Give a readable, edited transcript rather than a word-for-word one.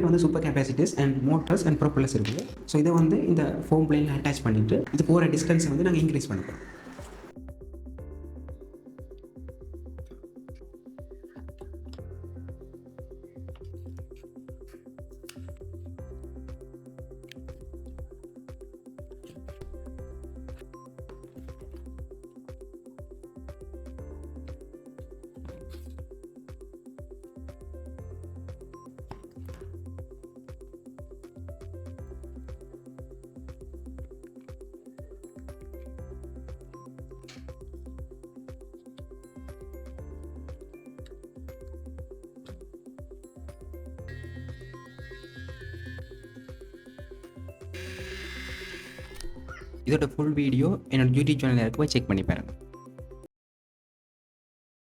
வந்து super capacities and motors and propellers இருக்குது. So இதை வந்து இந்த ஃபோம் பிளேனில் அட்டாச் பண்ணிவிட்டு இது போகிற டிஸ்டன்ஸை வந்து நாங்கள் இன்க்ரீஸ் பண்ணுறோம். இதோட ஃபுல் வீடியோ என்னோட யூடியூப் சேனலில் இருக்க போய் செக் பண்ணி பாருங்கள்.